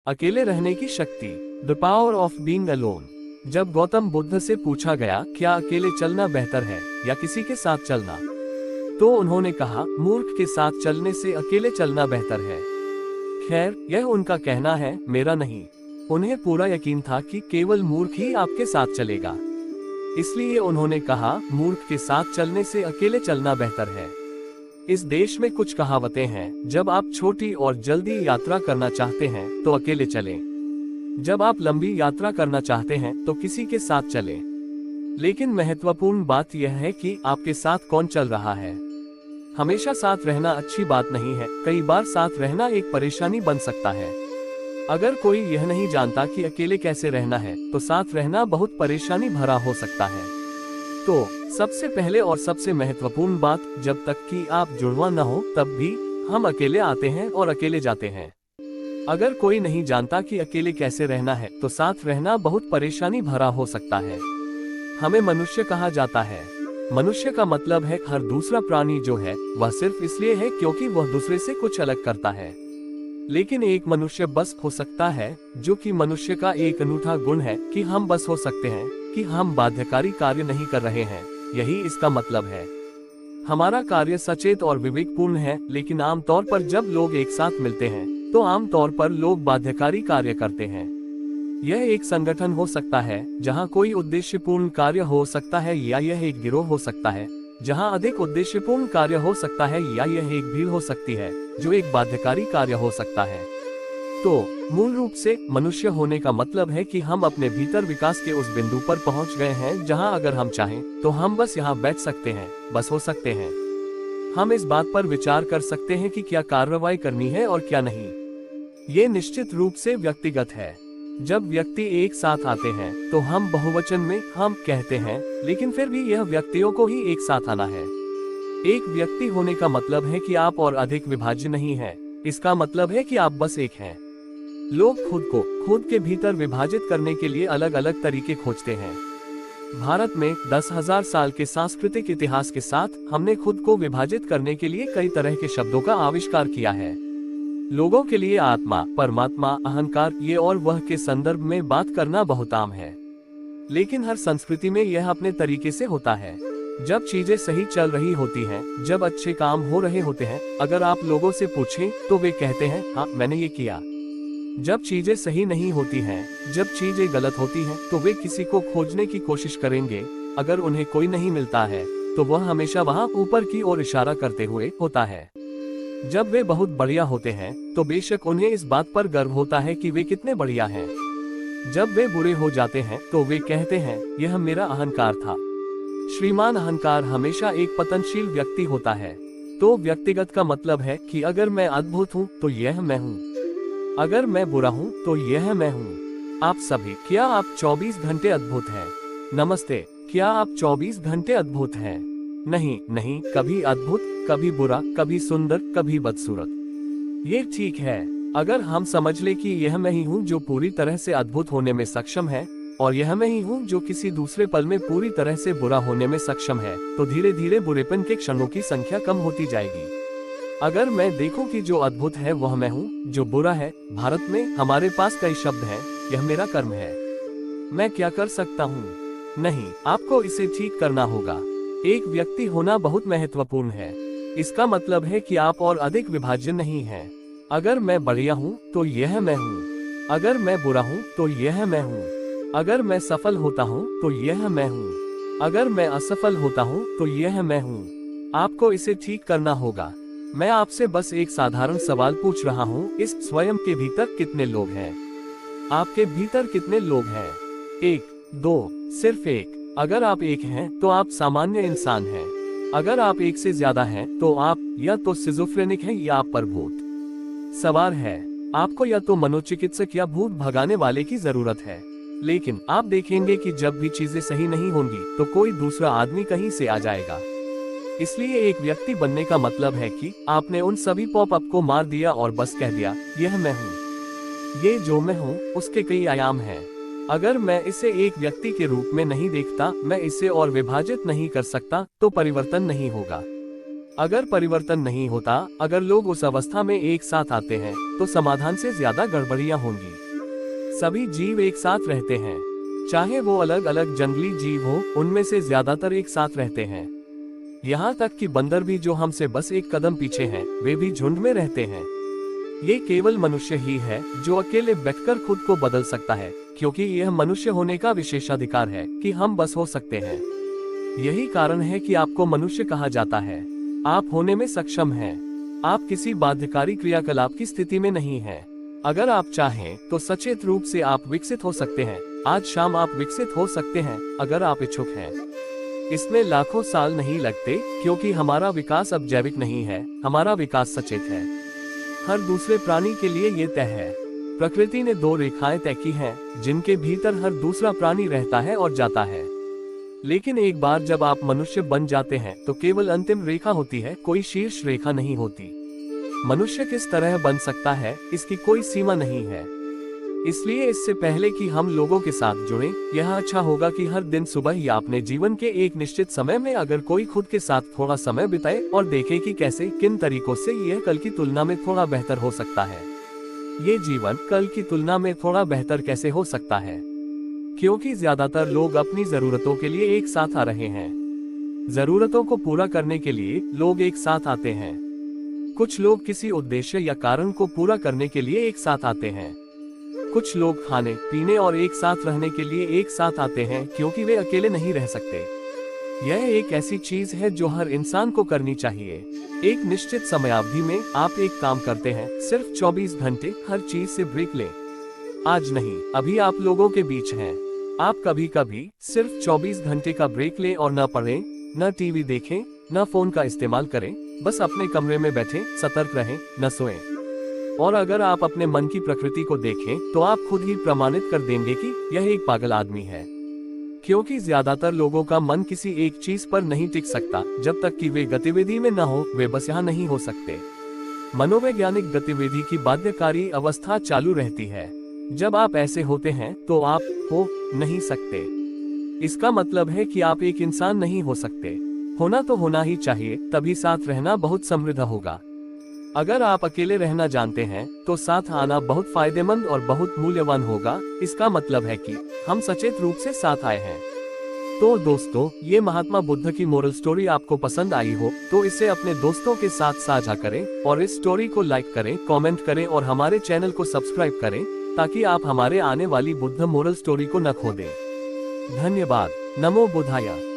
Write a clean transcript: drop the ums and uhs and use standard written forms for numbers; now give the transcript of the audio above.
अकेले रहने की शक्ति, the power of being alone. जब गौतम बुद्ध से पूछा गया क्या अकेले चलना बेहतर है या किसी के साथ चलना, तो उन्होंने कहा मूर्ख के साथ चलने से अकेले चलना बेहतर है। खैर, यह उनका कहना है, मेरा नहीं। उन्हें पूरा यकीन था कि केवल मूर्ख ही आपके साथ चलेगा, इसलिए उन्होंने कहा मूर्ख के साथ चलने से अकेले चलना बेहतर है। इस देश में कुछ कहावतें हैं, जब आप छोटी और जल्दी यात्रा करना चाहते हैं तो अकेले चलें। जब आप लंबी यात्रा करना चाहते हैं तो किसी के साथ चलें। लेकिन महत्वपूर्ण बात यह है कि आपके साथ कौन चल रहा है। हमेशा साथ रहना अच्छी बात नहीं है, कई बार साथ रहना एक परेशानी बन सकता है। अगर कोई यह नहीं जानता कि अकेले कैसे रहना है तो साथ रहना बहुत परेशानी भरा हो सकता है। तो सबसे पहले और सबसे महत्वपूर्ण बात, जब तक कि आप जुड़वा न हो तब भी हम अकेले आते हैं और अकेले जाते हैं। अगर कोई नहीं जानता कि अकेले कैसे रहना है तो साथ रहना बहुत परेशानी भरा हो सकता है। हमें मनुष्य कहा जाता है। मनुष्य का मतलब है हर दूसरा प्राणी जो है वह सिर्फ इसलिए है क्योंकि वह दूसरे से कुछ अलग करता है। लेकिन एक मनुष्य बस हो सकता है, जो कि मनुष्य का एक अनूठा गुण है कि हम बस हो सकते हैं कि हम बाध्यकारी कार्य नहीं कर रहे हैं। यही इसका मतलब है। हमारा कार्य सचेत और विवेकपूर्ण है, लेकिन आमतौर पर जब लोग एक साथ मिलते हैं तो आमतौर पर लोग बाध्यकारी कार्य करते हैं। यह एक संगठन हो सकता है जहां कोई उद्देश्यपूर्ण कार्य हो सकता है, या यह एक गिरोह हो सकता है जहां अधिक उद्देश्यपूर्ण कार्य हो सकता है, या यह एक भीड़ हो सकती है जो एक बाध्यकारी कार्य हो सकता है। तो मूल रूप से मनुष्य होने का मतलब है कि हम अपने भीतर विकास के उस बिंदु पर पहुंच गए हैं जहां अगर हम चाहें तो हम बस यहां बैठ सकते हैं, बस हो सकते हैं। हम इस बात पर विचार कर सकते हैं कि क्या कार्रवाई करनी है और क्या नहीं। ये निश्चित रूप से व्यक्तिगत है। जब व्यक्ति एक साथ आते हैं तो हम बहुवचन में हम कहते हैं, लेकिन फिर भी यह व्यक्तियों को ही एक साथ आना है। एक व्यक्ति होने का मतलब है कि आप और अधिक विभाज्य नहीं हैं। इसका मतलब है कि आप बस एक हैं। लोग खुद को खुद के भीतर विभाजित करने के लिए अलग अलग तरीके खोजते हैं। भारत में 10,000 साल के सांस्कृतिक इतिहास के साथ हमने खुद को विभाजित करने के लिए कई तरह के शब्दों का आविष्कार किया है। लोगों के लिए आत्मा, परमात्मा, अहंकार, ये और वह के संदर्भ में बात करना बहुत आम है। लेकिन हर संस्कृति में यह अपने तरीके से होता है। जब चीजें सही चल रही होती हैं, जब अच्छे काम हो रहे होते हैं, अगर आप लोगों से पूछें तो वे कहते हैं हाँ मैंने ये किया। जब चीजें सही नहीं होती हैं, जब चीजें गलत होती हैं, तो वे किसी को खोजने की कोशिश करेंगे। अगर उन्हें कोई नहीं मिलता है तो वह हमेशा वहां ऊपर की ओर इशारा करते हुए होता है। जब वे बहुत बढ़िया होते हैं तो बेशक उन्हें इस बात पर गर्व होता है कि वे कितने बढ़िया हैं। जब वे बुरे हो जाते हैं तो वे कहते हैं यह मेरा अहंकार था। श्रीमान अहंकार हमेशा एक पतनशील व्यक्ति होता है। तो व्यक्तिगत का मतलब है कि अगर मैं अद्भुत हूँ तो यह मैं हूँ, अगर मैं बुरा हूँ तो यह मैं हूँ। आप सभी, क्या आप 24 घंटे अद्भुत हैं? नमस्ते, क्या आप 24 घंटे अद्भुत हैं? नहीं नहीं, कभी अद्भुत, कभी बुरा, कभी सुंदर, कभी बदसूरत। ये ठीक है। अगर हम समझ ले कि यह मैं ही हूँ जो पूरी तरह से अद्भुत होने में सक्षम है, और यह मैं ही हूँ जो किसी दूसरे पल में पूरी तरह से बुरा होने में सक्षम है, तो धीरे धीरे बुरेपन के क्षणों की संख्या कम होती जाएगी। अगर मैं देखूं कि जो अद्भुत है वह मैं हूँ, जो बुरा है, भारत में हमारे पास कई शब्द हैं, यह मेरा कर्म है। मैं क्या कर सकता हूँ? नहीं, आपको इसे ठीक करना होगा। एक व्यक्ति होना बहुत महत्वपूर्ण है। इसका मतलब है कि आप और अधिक विभाज्य नहीं हैं। अगर मैं बढ़िया हूँ तो यह मैं हूँ, अगर मैं बुरा हूँ तो यह मैं हूँ, अगर मैं सफल होता हूँ तो यह मैं हूँ, अगर मैं असफल होता हूँ तो यह मैं हूँ। आपको इसे ठीक करना होगा। मैं आपसे बस एक साधारण सवाल पूछ रहा हूँ, इस स्वयं के भीतर कितने लोग हैं? आपके भीतर कितने लोग हैं? 1, 2, सिर्फ एक। अगर आप एक हैं तो आप सामान्य इंसान हैं। अगर आप एक से ज्यादा हैं तो आप या तो सिजोफ्रेनिक हैं या आप पर भूत सवार है। आपको या तो मनोचिकित्सक या भूत भगाने वाले की जरूरत है। लेकिन आप देखेंगे कि जब भी चीजें सही नहीं होंगी तो कोई दूसरा आदमी कहीं से आ जाएगा। इसलिए एक व्यक्ति बनने का मतलब है कि आपने उन सभी पॉप अप को मार दिया और बस कह दिया यह मैं हूँ। ये जो मैं हूँ उसके कई आयाम हैं। अगर मैं इसे एक व्यक्ति के रूप में नहीं देखता, मैं इसे और विभाजित नहीं कर सकता, तो परिवर्तन नहीं होगा। अगर परिवर्तन नहीं होता, अगर लोग उस अवस्था में एक साथ आते हैं, तो समाधान से ज्यादा गड़बड़ियां होंगी। सभी जीव एक साथ रहते हैं, चाहे वो अलग अलग जंगली जीव हो, उनमें से ज्यादातर एक साथ रहते हैं। यहाँ तक कि बंदर भी जो हमसे बस एक कदम पीछे हैं, वे भी झुंड में रहते हैं। ये केवल मनुष्य ही है जो अकेले बैठकर खुद को बदल सकता है, क्योंकि यह मनुष्य होने का विशेषाधिकार है कि हम बस हो सकते हैं। यही कारण है कि आपको मनुष्य कहा जाता है। आप होने में सक्षम हैं। आप किसी बाध्यकारी क्रियाकलाप की स्थिति में नहीं हैं। अगर आप चाहें तो सचेत रूप से आप विकसित हो सकते हैं। आज शाम आप विकसित हो सकते हैं, अगर आप इच्छुक हैं। इसमें लाखों साल नहीं लगते, क्योंकि हमारा विकास अब जैविक नहीं है, हमारा विकास सचेत है। हर दूसरे प्राणी के लिए ये तय है। प्रकृति ने 2 रेखाएं तय की हैं, जिनके भीतर हर दूसरा प्राणी रहता है और जाता है। लेकिन एक बार जब आप मनुष्य बन जाते हैं, तो केवल अंतिम रेखा होती है, कोई शीर्ष रेखा नहीं होती। मनुष्य किस तरह बन सकता है, इसकी कोई सीमा नहीं है। इसलिए इससे पहले कि हम लोगों के साथ जुड़ें, यह अच्छा होगा कि हर दिन सुबह या अपने जीवन के एक निश्चित समय में अगर कोई खुद के साथ थोड़ा समय बिताए और देखे कि कैसे, किन तरीकों से यह कल की तुलना में थोड़ा बेहतर हो सकता है। ये जीवन कल की तुलना में थोड़ा बेहतर कैसे हो सकता है? क्योंकि ज्यादातर लोग अपनी जरूरतों के लिए एक साथ आ रहे हैं। जरूरतों को पूरा करने के लिए लोग एक साथ आते हैं। कुछ लोग किसी उद्देश्य या कारण को पूरा करने के लिए एक साथ आते हैं। कुछ लोग खाने पीने और एक साथ रहने के लिए एक साथ आते हैं, क्योंकि वे अकेले नहीं रह सकते। यह एक ऐसी चीज है जो हर इंसान को करनी चाहिए। एक निश्चित समयावधि में आप एक काम करते हैं, सिर्फ 24 घंटे हर चीज से ब्रेक लें। आज नहीं, अभी आप लोगों के बीच हैं। आप कभी कभी सिर्फ 24 घंटे का ब्रेक लें और न पढ़ें, न टीवी देखें, न फोन का इस्तेमाल करें। बस अपने कमरे में बैठे सतर्क रहें, न सोएं। और अगर आप अपने मन की प्रकृति को देखें, तो आप खुद ही प्रमाणित कर देंगे कि यह एक पागल आदमी है। क्योंकि ज्यादातर लोगों का मन किसी एक चीज पर नहीं टिक सकता। जब तक कि वे गतिविधि में न हो, वे बस यहाँ नहीं हो सकते। मनोवैज्ञानिक गतिविधि की बाध्यकारी अवस्था चालू रहती है। जब आप ऐसे होते हैं, तो आप हो नहीं सकते। इसका मतलब है कि आप एक इंसान नहीं हो सकते। होना तो होना ही चाहिए, तभी साथ रहना बहुत समृद्ध होगा। अगर आप अकेले रहना जानते हैं, तो साथ आना बहुत फायदेमंद और बहुत मूल्यवान होगा। इसका मतलब है कि हम सचेत रूप से साथ आए हैं। तो दोस्तों, ये महात्मा बुद्ध की मोरल स्टोरी आपको पसंद आई हो, तो इसे अपने दोस्तों के साथ साझा करें और इस स्टोरी को लाइक करें, कमेंट करें और हमारे चैनल को सब्सक्राइब करें, ताकि आप हमारे आने वाली बुद्ध मोरल स्टोरी को न खो दें। धन्यवाद। नमो बुद्धाय।